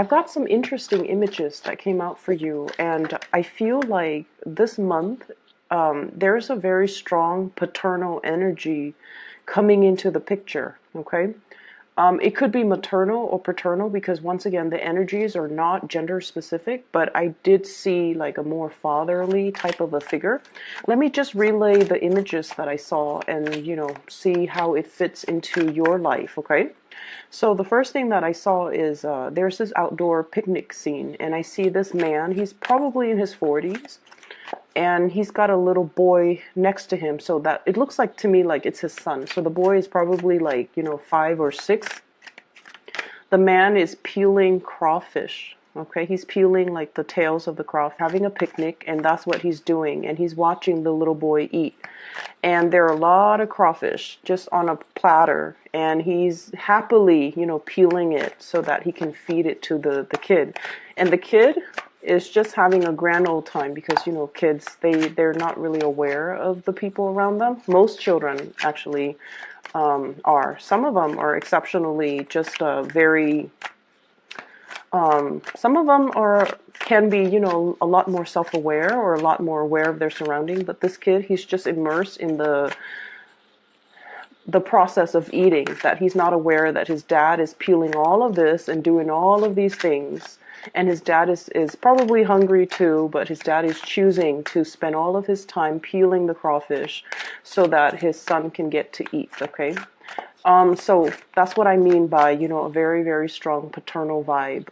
I've got some interesting images that came out for you, and I feel like this month there's a very strong paternal energy coming into the picture, okay? It could be maternal or paternal because once again, the energies are not gender specific, but I did see like a more fatherly type of a figure. Let me just relay the images that I saw and, see how it fits into your life, okay? So the first thing that I saw is there's this outdoor picnic scene, and I see this man. He's probably in his 40s, and he's got a little boy next to him, so that it looks like to me like it's his son. So the boy is probably like 5 or 6. The man is peeling crawfish. Okay, he's peeling like the tails of the crawfish, having a picnic, and that's what he's doing. And he's watching the little boy eat. And there are a lot of crawfish just on a platter, and he's happily, peeling it so that he can feed it to the kid. And the kid is just having a grand old time because, kids, they're not really aware of the people around them. Most children actually are. Some of them are exceptionally just very some of them can be, a lot more self-aware or a lot more aware of their surroundings. But this kid, he's just immersed in the process of eating, that he's not aware that his dad is peeling all of this and doing all of these things. And his dad is probably hungry too, but his dad is choosing to spend all of his time peeling the crawfish so that his son can get to eat, okay? So that's what I mean by, a very, very strong paternal vibe.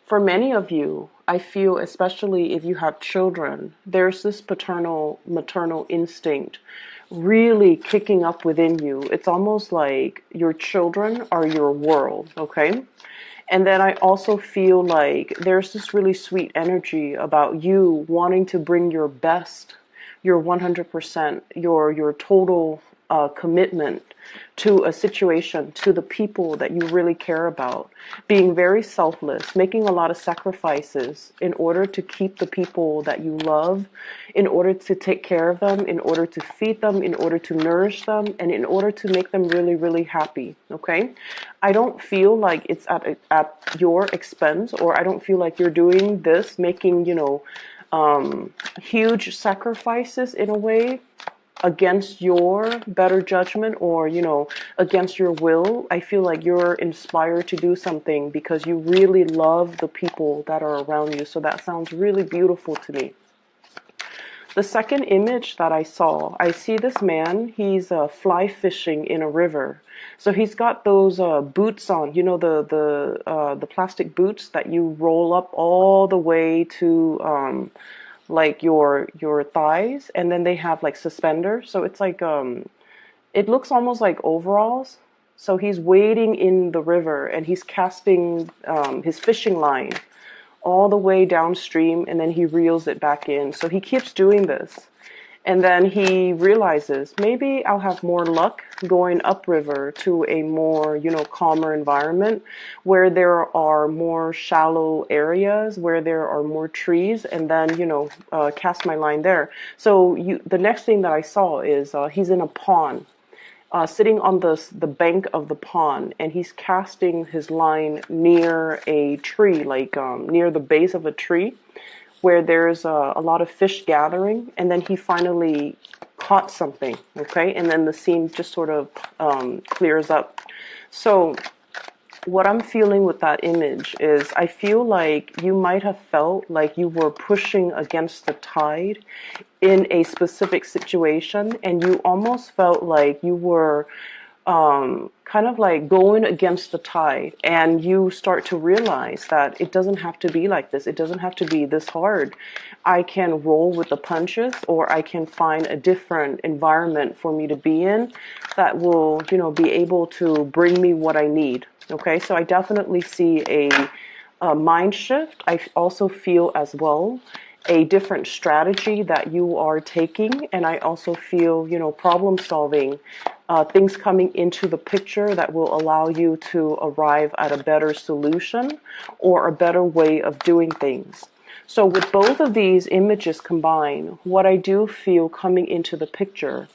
For many of you, I feel, especially if you have children, there's this paternal, maternal instinct really kicking up within you. It's almost like your children are your world, okay? And then I also feel like there's this really sweet energy about you wanting to bring your best, your 100%, your total commitment to a situation, to the people that you really care about, being very selfless, making a lot of sacrifices in order to keep the people that you love, in order to take care of them, in order to feed them, in order to nourish them, and in order to make them really, really happy, okay? I don't feel like it's at your expense, or I don't feel like you're doing this, making, huge sacrifices in a way against your better judgment or, against your will. I feel like you're inspired to do something because you really love the people that are around you. So that sounds really beautiful to me. The second image that I see this man, he's fly fishing in a river. So he's got those boots on, the plastic boots that you roll up all the way to like your thighs, and then they have like suspenders, so it's like it looks almost like overalls. So he's wading in the river and he's casting his fishing line all the way downstream, and then he reels it back in. So he keeps doing this, and then he realizes maybe I'll have more luck going upriver to a more, calmer environment where there are more shallow areas, where there are more trees, and then, cast my line there. So the next thing that I saw is he's in a pond, sitting on the bank of the pond, and he's casting his line near a tree, like near the base of a tree, where there's a lot of fish gathering, and then he finally caught something, okay? And then the scene just sort of clears up. So what I'm feeling with that image is I feel like you might have felt like you were pushing against the tide in a specific situation, and you almost felt like you were kind of like going against the tide, and you start to realize that it doesn't have to be like this. It doesn't have to be this hard. I can roll with the punches, or I can find a different environment for me to be in that will, be able to bring me what I need. Okay, so I definitely see a mind shift. I also feel as well a different strategy that you are taking, and I also feel, problem solving, things coming into the picture that will allow you to arrive at a better solution or a better way of doing things. So with both of these images combined, what I do feel coming into the picture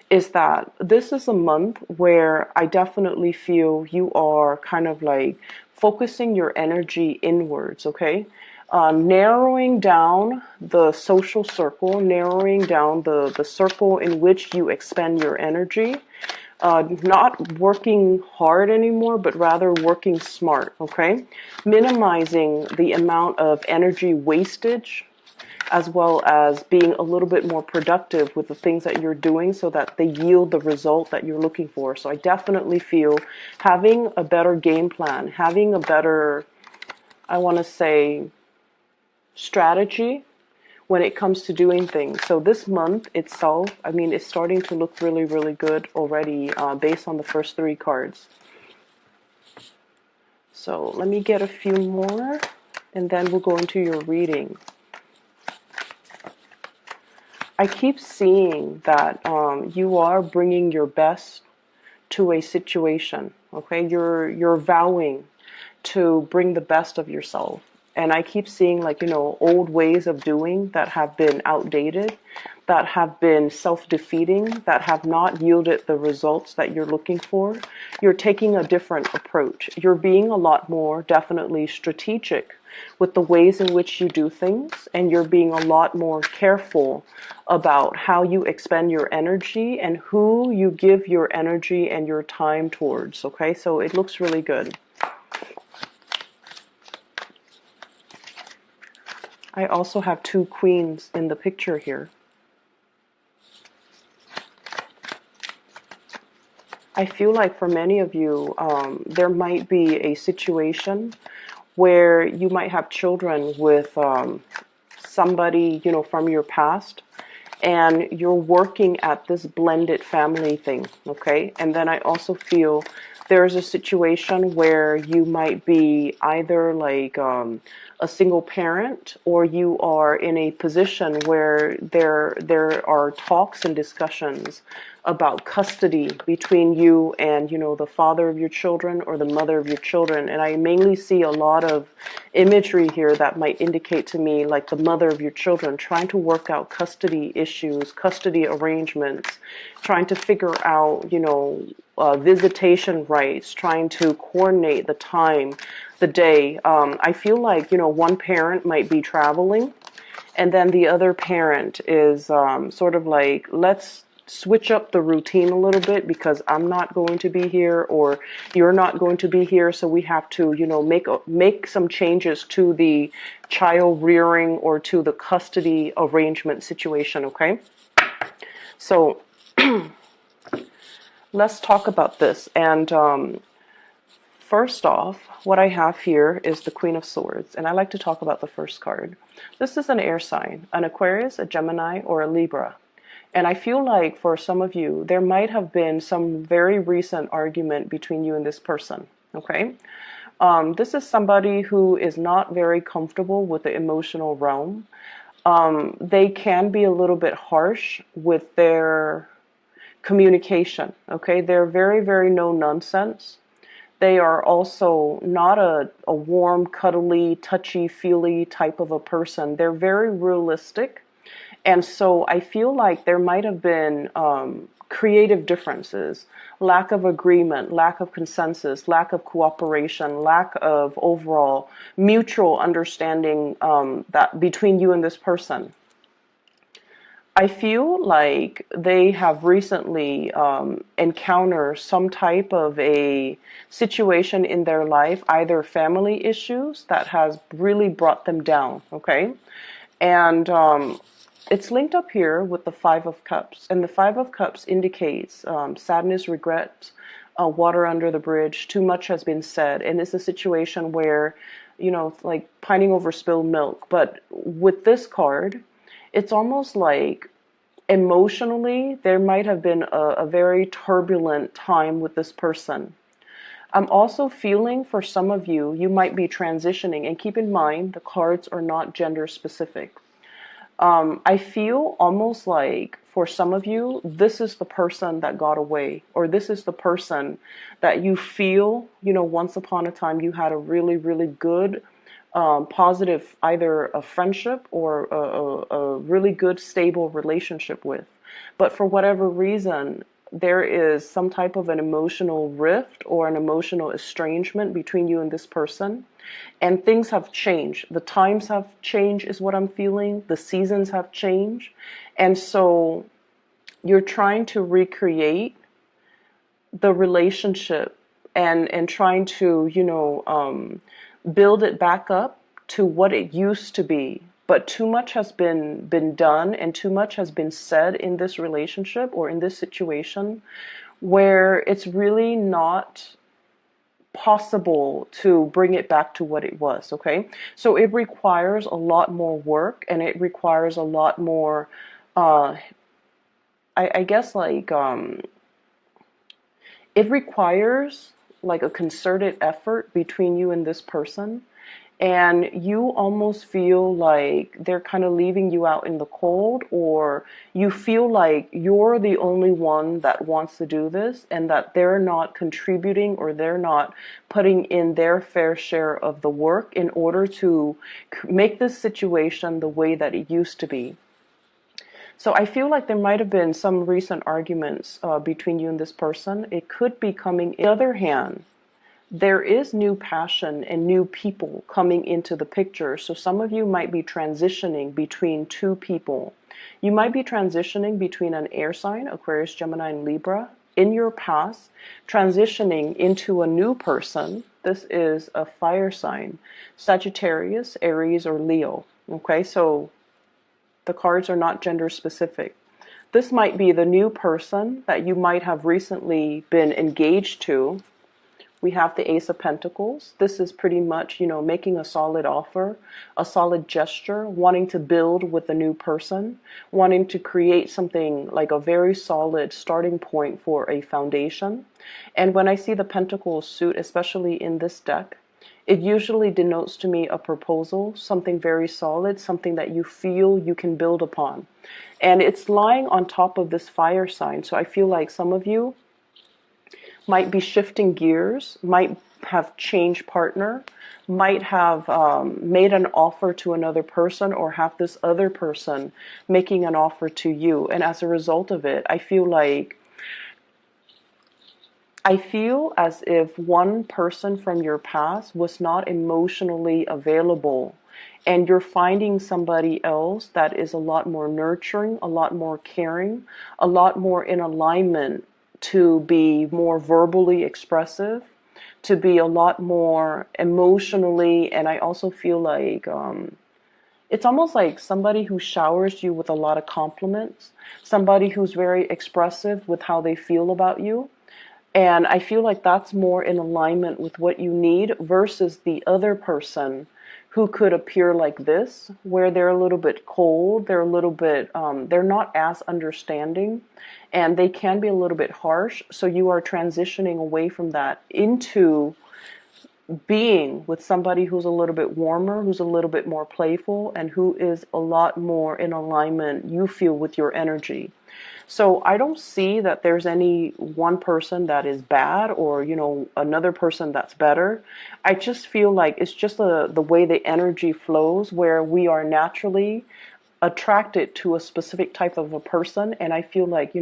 is that this is a month where I definitely feel you are kind of like focusing your energy inwards, okay? Narrowing down the social circle, narrowing down the circle in which you expend your energy, not working hard anymore, but rather working smart, okay? Minimizing the amount of energy wastage, as well as being a little bit more productive with the things that you're doing so that they yield the result that you're looking for. So I definitely feel having a better game plan, having a better, I want to say, strategy when it comes to doing things. So this month itself, I mean, it's starting to look really, really good already based on the first three cards. So let me get a few more and then we'll go into your reading. I keep seeing that you are bringing your best to a situation, okay? You're vowing to bring the best of yourself. And I keep seeing, like, you know, old ways of doing that have been outdated, that have been self-defeating, that have not yielded the results that you're looking for. You're taking a different approach. You're being a lot more definitely strategic with the ways in which you do things, and you're being a lot more careful about how you expend your energy and who you give your energy and your time towards, okay? So it looks really good. I also have two queens in the picture here. I feel like for many of you, there might be a situation where you might have children with somebody, you know, from your past, and you're working at this blended family thing, okay? And then I also feel there's a situation where you might be either like a single parent, or you are in a position where there are talks and discussions about custody between you and, you know, the father of your children or the mother of your children. And I mainly see a lot of imagery here that might indicate to me like the mother of your children trying to work out custody issues, custody arrangements, trying to figure out, you know, visitation rights, trying to coordinate the time, the day. I feel like, you know, one parent might be traveling, and then the other parent is sort of like, let's switch up the routine a little bit because I'm not going to be here or you're not going to be here, so we have to, you know, make some changes to the child rearing or to the custody arrangement situation, okay? So let's talk about this. And first off, what I have here is the Queen of Swords, and I like to talk about the first card. This is an air sign, an Aquarius, a Gemini, or a Libra. And I feel like for some of you, there might have been some very recent argument between you and this person, okay? This is somebody who is not very comfortable with the emotional realm. They can be a little bit harsh with their communication, okay? They're very, very no nonsense. They are also not a warm, cuddly, touchy-feely type of a person. They're very realistic. And so I feel like there might have been creative differences, lack of agreement, lack of consensus, lack of cooperation, lack of overall mutual understanding that between you and this person. I feel like they have recently encountered some type of a situation in their life, either family issues that has really brought them down, okay? And it's linked up here with the Five of Cups. And the Five of Cups indicates sadness, regret, water under the bridge, too much has been said. And it's a situation where, you know, like pining over spilled milk. But with this card, it's almost like emotionally, there might have been a very turbulent time with this person. I'm also feeling for some of you, you might be transitioning. And keep in mind, the cards are not gender specific. I feel almost like for some of you, this is the person that got away, or this is the person that you feel, you know, once upon a time you had a really, really good, positive, either a friendship or a really good, stable relationship with. but for whatever reason, there is some type of an emotional rift or an emotional estrangement between you and this person. And things have changed. The times have changed, is what I'm feeling. The seasons have changed. And so you're trying to recreate the relationship and trying to, build it back up to what it used to be. But too much has been done and too much has been said in this relationship or in this situation where it's really not possible to bring it back to what it was, okay? So it requires a lot more work and it requires a lot more, uh, I guess, it requires like a concerted effort between you and this person. And you almost feel like they're kind of leaving you out in the cold, or you feel like you're the only one that wants to do this and that they're not contributing or they're not putting in their fair share of the work in order to make this situation the way that it used to be. So I feel like there might have been some recent arguments between you and this person. It could be coming. On the other hand, there is new passion and new people coming into the picture. So some of you might be transitioning between two people. You might be transitioning between an air sign, Aquarius, Gemini, and Libra, in your past, transitioning into a new person. This is a fire sign, Sagittarius, Aries, or Leo. Okay, so the cards are not gender specific. This might be the new person that you might have recently been engaged to. We have the Ace of Pentacles. This is pretty much, making a solid offer, a solid gesture, wanting to build with a new person, wanting to create something like a very solid starting point for a foundation. And when I see the Pentacles suit, especially in this deck, it usually denotes to me a proposal, something very solid, something that you feel you can build upon. And it's lying on top of this fire sign. So I feel like some of you might be shifting gears, might have changed partner, might have made an offer to another person, or have this other person making an offer to you. And as a result of it, I feel as if one person from your past was not emotionally available, and you're finding somebody else that is a lot more nurturing, a lot more caring, a lot more in alignment, to be more verbally expressive, to be a lot more emotionally. And I also feel like it's almost like somebody who showers you with a lot of compliments, somebody who's very expressive with how they feel about you. And I feel like that's more in alignment with what you need versus the other person who could appear like this, where they're a little bit cold, they're a little bit, they're not as understanding, and they can be a little bit harsh. So you are transitioning away from that into being with somebody who's a little bit warmer, who's a little bit more playful, and who is a lot more in alignment, you feel, with your energy. So I don't see that there's any one person that is bad or, another person that's better. I just feel like it's just the way the energy flows, where we are naturally attracted to a specific type of a person. And I feel like,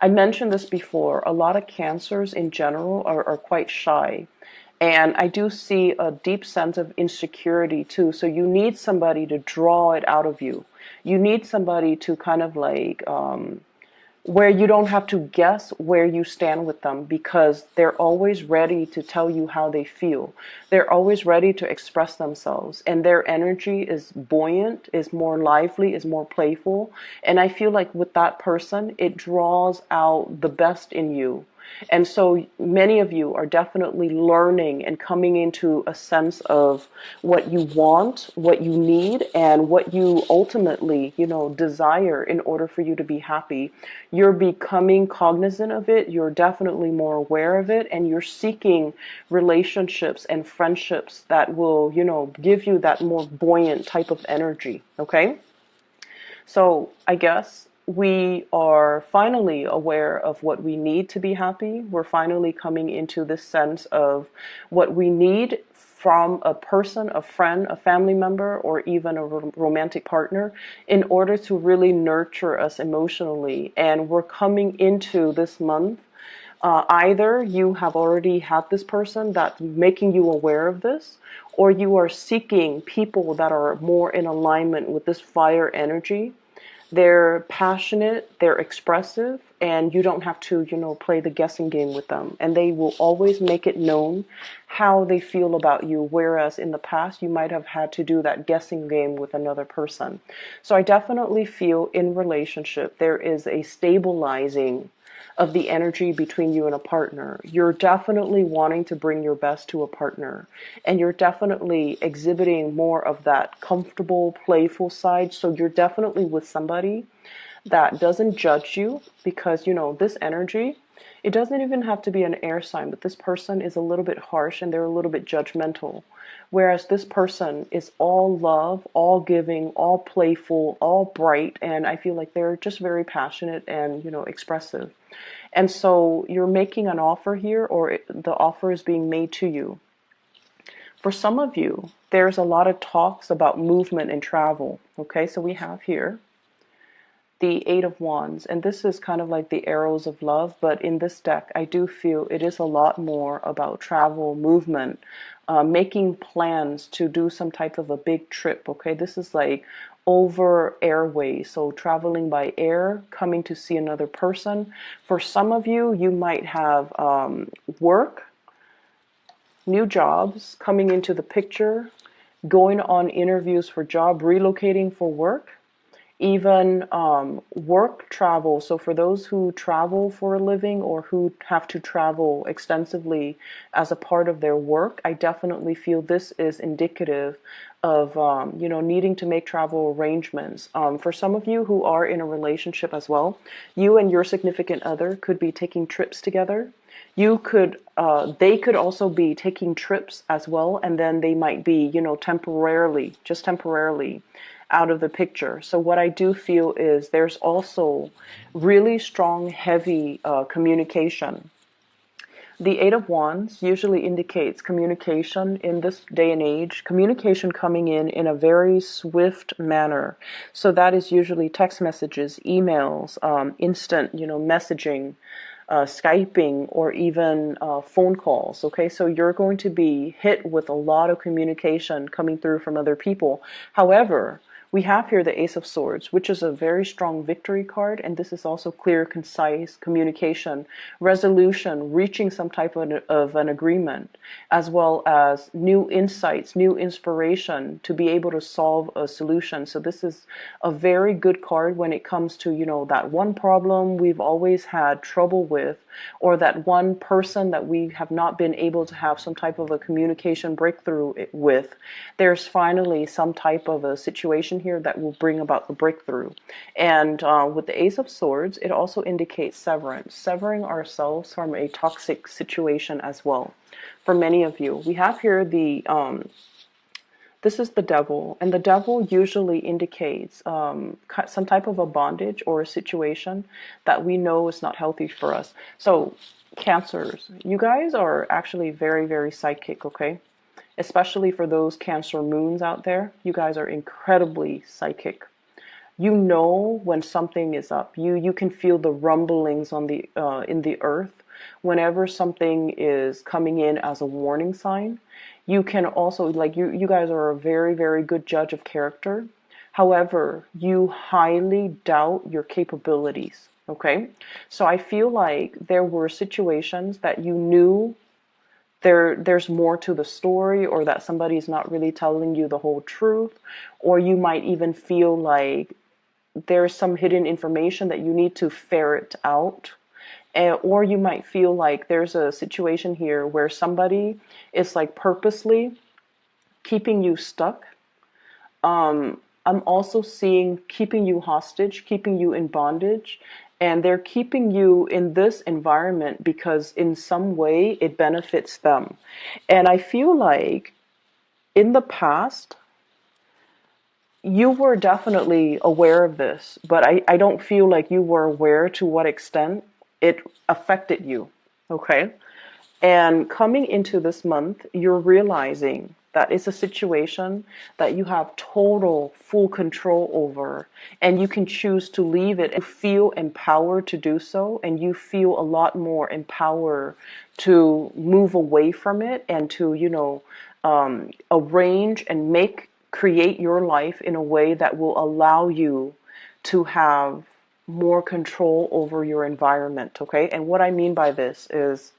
I mentioned this before, a lot of Cancers in general are quite shy. And I do see a deep sense of insecurity too. So you need somebody to draw it out of you. You need somebody to kind of where you don't have to guess where you stand with them, because they're always ready to tell you how they feel. They're always ready to express themselves, and their energy is buoyant, is more lively, is more playful. And I feel like with that person, it draws out the best in you. And so many of you are definitely learning and coming into a sense of what you want, what you need, and what you ultimately, desire in order for you to be happy. You're becoming cognizant of it. You're definitely more aware of it, and you're seeking relationships and friendships that will, give you that more buoyant type of energy. Okay? So I guess we are finally aware of what we need to be happy. We're finally coming into this sense of what we need from a person, a friend, a family member, or even a romantic partner in order to really nurture us emotionally. And we're coming into this month. Either you have already had this person that's making you aware of this, or you are seeking people that are more in alignment with this fire energy. They're passionate, they're expressive, and you don't have to, play the guessing game with them. And they will always make it known how they feel about you, whereas in the past you might have had to do that guessing game with another person. So I definitely feel in relationship there is a stabilizing of the energy between you and a partner. You're definitely wanting to bring your best to a partner, and you're definitely exhibiting more of that comfortable, playful side. So you're definitely with somebody that doesn't judge you because, this energy, it doesn't even have to be an air sign, but this person is a little bit harsh and they're a little bit judgmental. Whereas this person is all love, all giving, all playful, all bright, and I feel like they're just very passionate and, expressive. And so you're making an offer here, or the offer is being made to you. For some of you, there's a lot of talks about movement and travel. Okay, so we have here the Eight of Wands, and this is kind of like the arrows of love, but in this deck, I do feel it is a lot more about travel, movement, making plans to do some type of a big trip. Okay, this is like over airways, so traveling by air, coming to see another person. For some of you, you might have work, new jobs coming into the picture, going on interviews for job, relocating for work, even work travel. So for those who travel for a living or who have to travel extensively as a part of their work, I definitely feel this is indicative of needing to make travel arrangements. For some of you who are in a relationship as well, you and your significant other could be taking trips together. They could also be taking trips as well, and then they might be, just temporarily out of the picture. So what I do feel is there's also really strong, heavy communication. The Eight of Wands usually indicates communication in this day and age, communication coming in a very swift manner. So that is usually text messages, emails, instant, messaging, Skyping, or even phone calls. Okay, so you're going to be hit with a lot of communication coming through from other people. However, we have here the Ace of Swords, which is a very strong victory card, and this is also clear, concise communication, resolution, reaching some type of an agreement, as well as new insights, new inspiration to be able to solve a solution. So this is a very good card when it comes to, that one problem we've always had trouble with, or that one person that we have not been able to have some type of a communication breakthrough with. There's finally some type of a situation here that will bring about the breakthrough. And with the Ace of Swords, it also indicates severance, severing ourselves from a toxic situation as well. For many of you, we have here this is the Devil, and the Devil usually indicates some type of a bondage or a situation that we know is not healthy for us. So, Cancers, you guys are actually very, very psychic, okay? Especially for those Cancer moons out there, you guys are incredibly psychic. You know when something is up. You can feel the rumblings on the in the earth whenever something is coming in as a warning sign. You can also, like, you guys are a very, very good judge of character. However, you highly doubt your capabilities. Okay, so I feel like there were situations that you knew there's more to the story, or that somebody's not really telling you the whole truth, or you might even feel like there's some hidden information that you need to ferret out. Or you might feel like there's a situation here where somebody is like purposely keeping you stuck. I'm also seeing keeping you hostage, keeping you in bondage, and they're keeping you in this environment because in some way it benefits them. And I feel like in the past, you were definitely aware of this, but I don't feel like you were aware to what extent it affected you. Okay? And coming into this month, you're realizing that it's a situation that you have total, full control over, and you can choose to leave it. You feel empowered to do so, and you feel a lot more empowered to move away from it and to, arrange and create your life in a way that will allow you to have more control over your environment, okay? And what I mean by this is,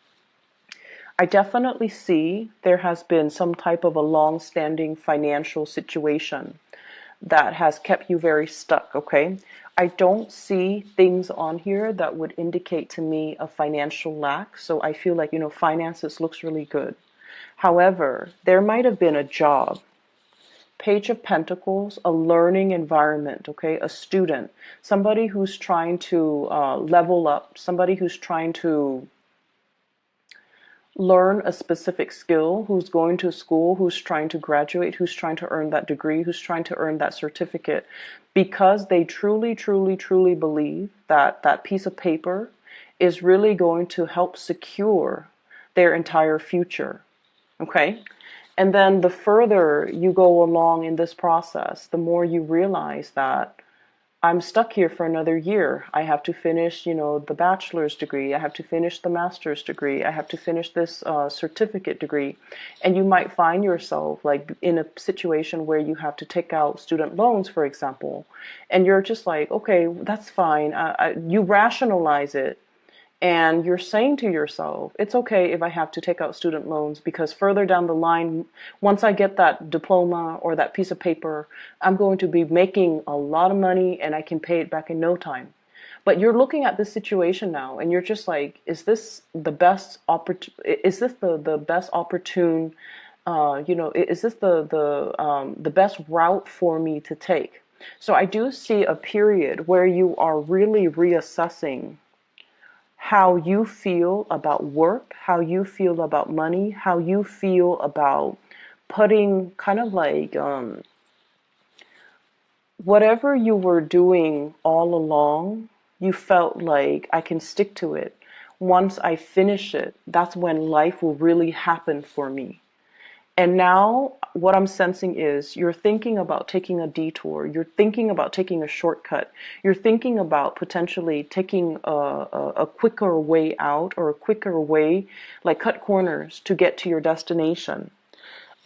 I definitely see there has been some type of a long-standing financial situation that has kept you very stuck, okay? I don't see things on here that would indicate to me a financial lack, so I feel like, finances looks really good. However, there might have been a job, Page of Pentacles, a learning environment, okay? A student, somebody who's trying to level up, somebody who's trying to learn a specific skill, who's going to school, who's trying to graduate, who's trying to earn that degree, who's trying to earn that certificate, because they truly, truly, truly believe that that piece of paper is really going to help secure their entire future. Okay? And then the further you go along in this process, the more you realize that I'm stuck here for another year. I have to finish, the bachelor's degree. I have to finish the master's degree. I have to finish this certificate degree. And you might find yourself like in a situation where you have to take out student loans, for example. And you're just like, okay, that's fine. You rationalize it. And you're saying to yourself, it's okay if I have to take out student loans, because further down the line, once I get that diploma or that piece of paper, I'm going to be making a lot of money and I can pay it back in no time. But you're looking at this situation now and you're just like, is this the best is this the best opportune, is this the best route for me to take? So I do see a period where you are really reassessing how you feel about work, how you feel about money, how you feel about putting kind of like whatever you were doing all along, you felt like I can stick to it. Once I finish it, that's when life will really happen for me. And now what I'm sensing is you're thinking about taking a detour. You're thinking about taking a shortcut. You're thinking about potentially taking a quicker way out, or a quicker way, like cut corners to get to your destination.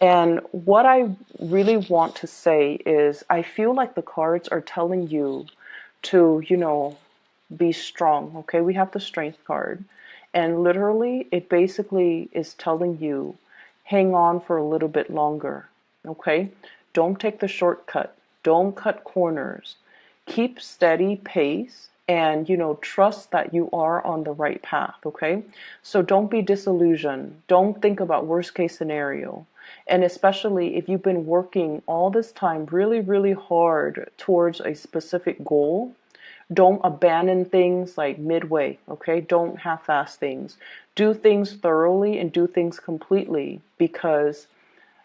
And what I really want to say is I feel like the cards are telling you to, be strong. Okay, we have the strength card. And literally, it basically is telling you, hang on for a little bit longer. Okay, don't take the shortcut. Don't cut corners. Keep steady pace and, trust that you are on the right path. Okay, so don't be disillusioned. Don't think about worst case scenario. And especially if you've been working all this time really, really hard towards a specific goal, don't abandon things like midway, okay? Don't half-ass things. Do things thoroughly and do things completely, because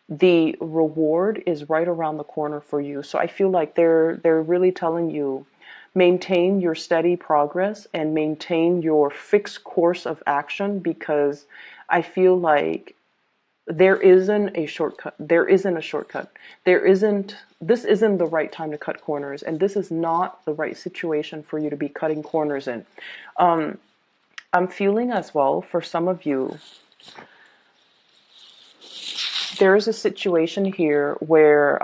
the reward is right around the corner for you. So I feel like they're really telling you, maintain your steady progress and maintain your fixed course of action, because I feel like there isn't a shortcut. There isn't a shortcut. This isn't the right time to cut corners, and this is not the right situation for you to be cutting corners in. I'm feeling as well, for some of you, there is a situation here where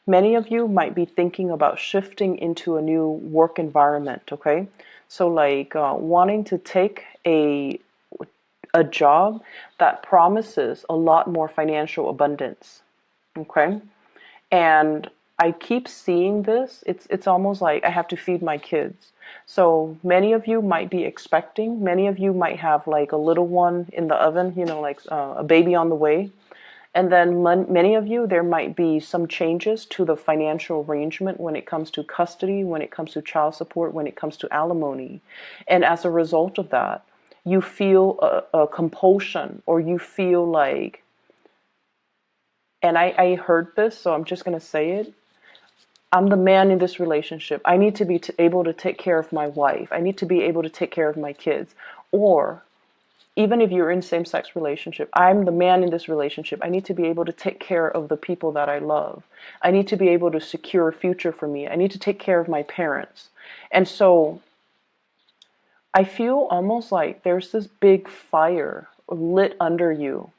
many of you might be thinking about shifting into a new work environment, okay? So like wanting to take a job that promises a lot more financial abundance, okay? And I keep seeing this. It's almost like I have to feed my kids. So many of you might be expecting, many of you might have like a little one in the oven, like a baby on the way. And then many of you, there might be some changes to the financial arrangement when it comes to custody, when it comes to child support, when it comes to alimony. And as a result of that, you feel a compulsion, or you feel like, and I heard this, so I'm just going to say it. I'm the man in this relationship. I need to be able to take care of my wife. I need to be able to take care of my kids. Or even if you're in same-sex relationship, I'm the man in this relationship. I need to be able to take care of the people that I love. I need to be able to secure a future for me. I need to take care of my parents. And so I feel almost like there's this big fire lit under you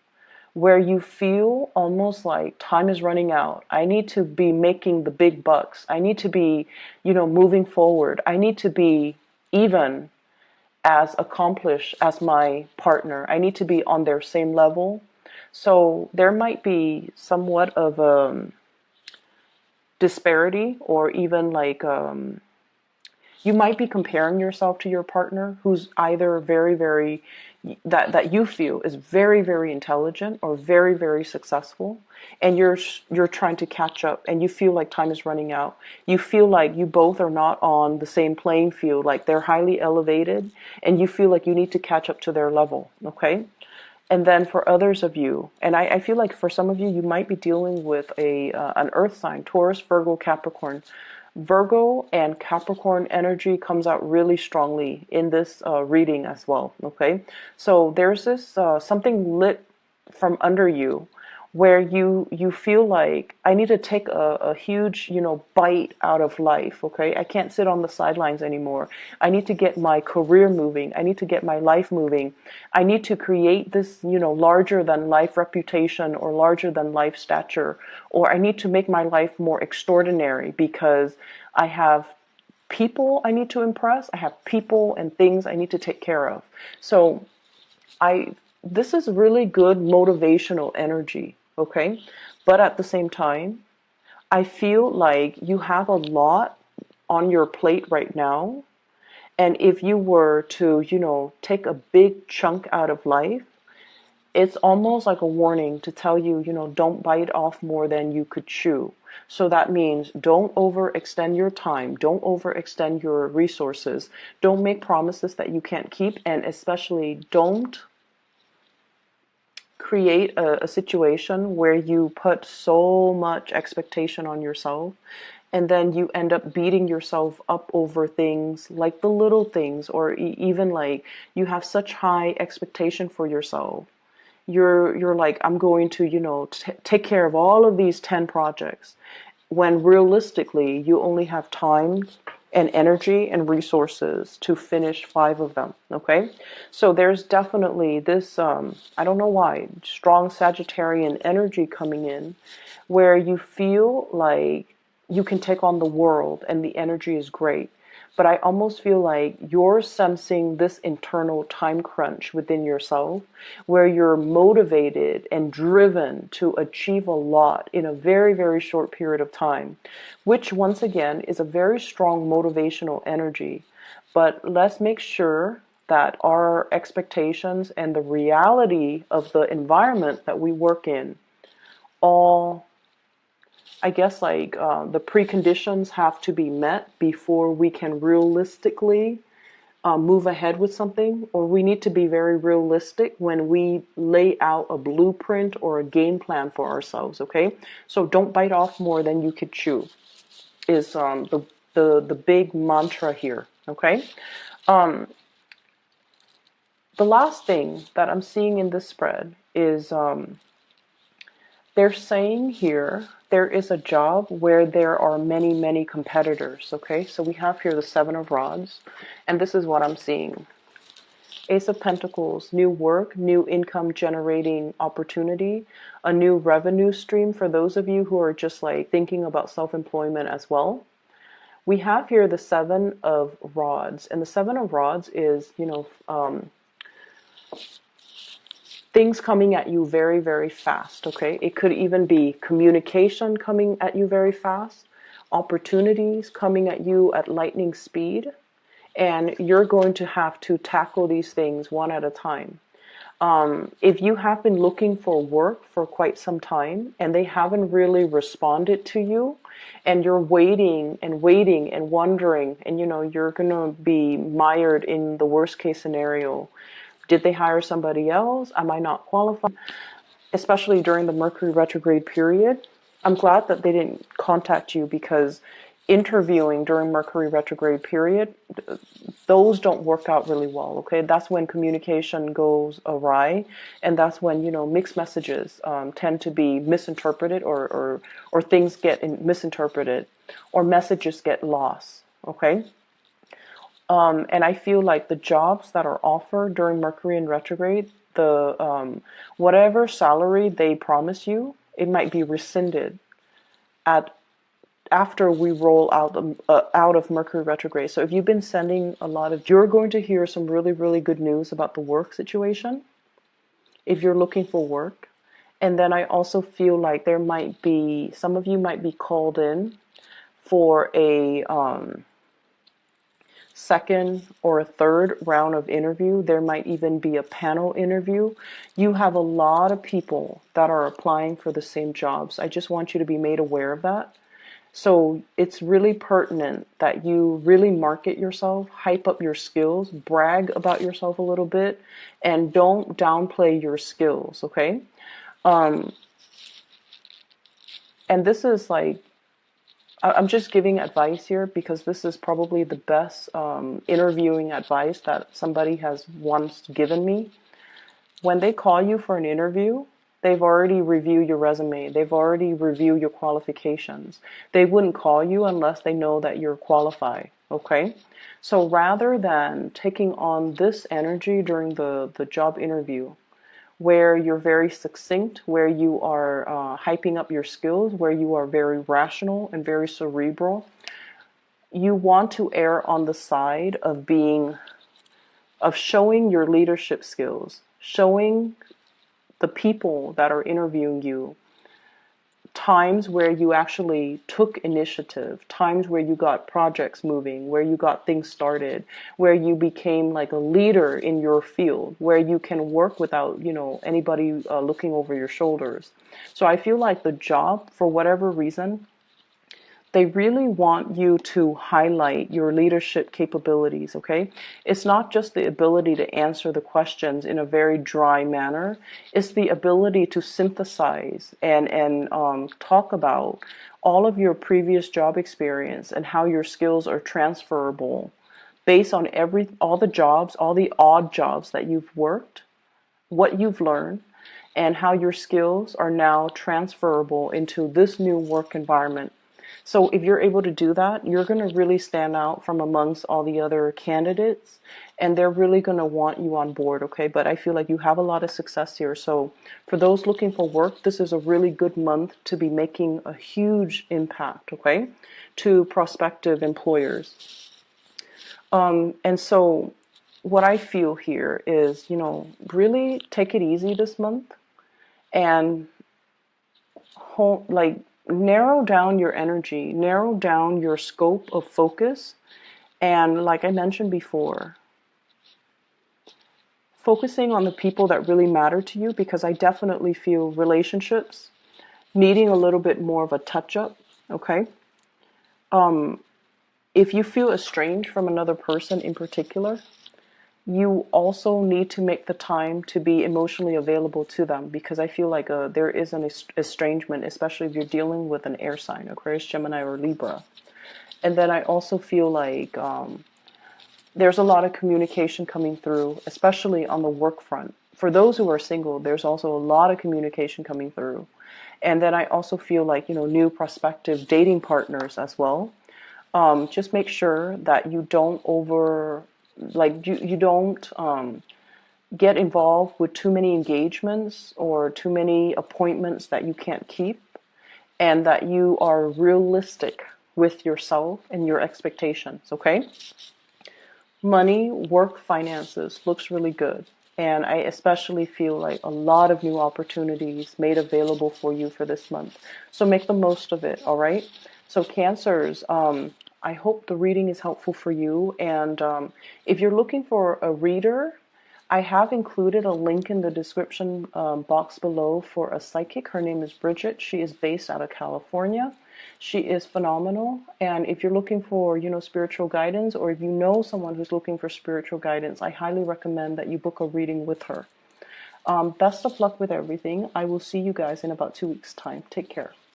where you feel almost like time is running out. I need to be making the big bucks. I need to be, moving forward. I need to be even as accomplished as my partner. I need to be on their same level. So there might be somewhat of a disparity, or even like you might be comparing yourself to your partner who's either very, very, that you feel is very, very intelligent or very, very successful, and you're trying to catch up, and you feel like time is running out. You feel like you both are not on the same playing field, like they're highly elevated, and you feel like you need to catch up to their level, okay? And then for others of you, and I feel like for some of you, you might be dealing with an earth sign, Taurus, Virgo, Capricorn. Virgo and Capricorn energy comes out really strongly in this reading as well, okay? So there's this something lit from under you where you feel like I need to take a huge, bite out of life, okay? I can't sit on the sidelines anymore. I need to get my career moving. I need to get my life moving. I need to create this, larger than life reputation or larger than life stature, or I need to make my life more extraordinary because I have people I need to impress. I have people and things I need to take care of. So this is really good motivational energy, okay? But at the same time, I feel like you have a lot on your plate right now. And if you were to, take a big chunk out of life, it's almost like a warning to tell you, don't bite off more than you could chew. So that means don't overextend your time, don't overextend your resources, don't make promises that you can't keep, and especially don't create a situation where you put so much expectation on yourself and then you end up beating yourself up over things like the little things, or even like you have such high expectation for yourself. You're like, I'm going to, take care of all of these 10 projects, when realistically you only have time and energy and resources to finish 5 of them, okay? So there's definitely this, I don't know why, strong Sagittarian energy coming in where you feel like you can take on the world and the energy is great. But I almost feel like you're sensing this internal time crunch within yourself where you're motivated and driven to achieve a lot in a very, very short period of time, which once again is a very strong motivational energy. But let's make sure that our expectations and the reality of the environment that we work in all, I guess, like the preconditions have to be met before we can realistically move ahead with something, or we need to be very realistic when we lay out a blueprint or a game plan for ourselves, okay? So don't bite off more than you could chew is the big mantra here, okay? The last thing that I'm seeing in this spread is they're saying here there is a job where there are many, many competitors, okay? So we have here the 7 of Rods, and this is what I'm seeing. Ace of Pentacles, new work, new income generating opportunity, a new revenue stream for those of you who are just like thinking about self-employment as well. We have here the 7 of Rods, and the 7 of Rods is, things coming at you very, very fast, okay? It could even be communication coming at you very fast, opportunities coming at you at lightning speed, and you're going to have to tackle these things one at a time. If you have been looking for work for quite some time and they haven't really responded to you, and you're waiting and waiting and wondering, and you're going to be mired in the worst case scenario. Did they hire somebody else? Am I not qualified? Especially during the Mercury retrograde period. I'm glad that they didn't contact you because interviewing during Mercury retrograde period, those don't work out really well. Okay, that's when communication goes awry, and that's when, you know, mixed messages tend to be misinterpreted, or things get misinterpreted, or messages get lost. Okay. And I feel like the jobs that are offered during Mercury in retrograde, the whatever salary they promise you, it might be rescinded at after we roll out of Mercury retrograde. So if you've been sending a lot of, you're going to hear some really, really good news about the work situation if you're looking for work. And then I also feel like there might be, some of you might be called in for a second or a third round of interview. There might even be a panel interview. You have a lot of people that are applying for the same jobs. I just want you to be made aware of that. So it's really pertinent that you really market yourself, hype up your skills, brag about yourself a little bit, and don't downplay your skills, okay? And this is like, I'm just giving advice here because this is probably the best interviewing advice that somebody has once given me. When they call you for an interview, they've already reviewed your resume. They've already reviewed your qualifications. They wouldn't call you unless they know that you're qualified, okay? So rather than taking on this energy during the job interview, where you're very succinct, where you are hyping up your skills, where you are very rational and very cerebral, you want to err on the side of showing your leadership skills, showing the people that are interviewing you times where you actually took initiative, times where you got projects moving, where you got things started, where you became like a leader in your field, where you can work without, you know, anybody looking over your shoulders. So I feel like the job, for whatever reason, they really want you to highlight your leadership capabilities, okay? It's not just the ability to answer the questions in a very dry manner. It's the ability to synthesize and talk about all of your previous job experience and how your skills are transferable based on all the jobs, all the odd jobs that you've worked, what you've learned, and how your skills are now transferable into this new work environment. So if you're able to do that, you're going to really stand out from amongst all the other candidates, and they're really going to want you on board, okay? But I feel like you have a lot of success here. So for those looking for work, this is a really good month to be making a huge impact, okay, to prospective employers. And so what I feel here is, you know, really take it easy this month and narrow down your energy, narrow down your scope of focus. And like I mentioned before, focusing on the people that really matter to you, because I definitely feel relationships needing a little bit more of a touch up, okay? If you feel estranged from another person in particular, you also need to make the time to be emotionally available to them, because I feel like there is an estrangement, especially if you're dealing with an air sign, Aquarius, Gemini, or Libra. And then I also feel like there's a lot of communication coming through, especially on the work front. For those who are single, there's also a lot of communication coming through. And then I also feel like, you know, new prospective dating partners as well. Just make sure that you don't you don't get involved with too many engagements or too many appointments that you can't keep, and that you are realistic with yourself and your expectations, okay? Money, work, finances looks really good. And I especially feel like a lot of new opportunities made available for you for this month. So make the most of it, all right? So Cancers, I hope the reading is helpful for you. And if you're looking for a reader, I have included a link in the description box below for a psychic. Her name is Bridget. She is based out of California. She is phenomenal. And if you're looking for, you know, spiritual guidance, or if you know someone who's looking for spiritual guidance, I highly recommend that you book a reading with her. Best of luck with everything. I will see you guys in about 2 weeks' time. Take care.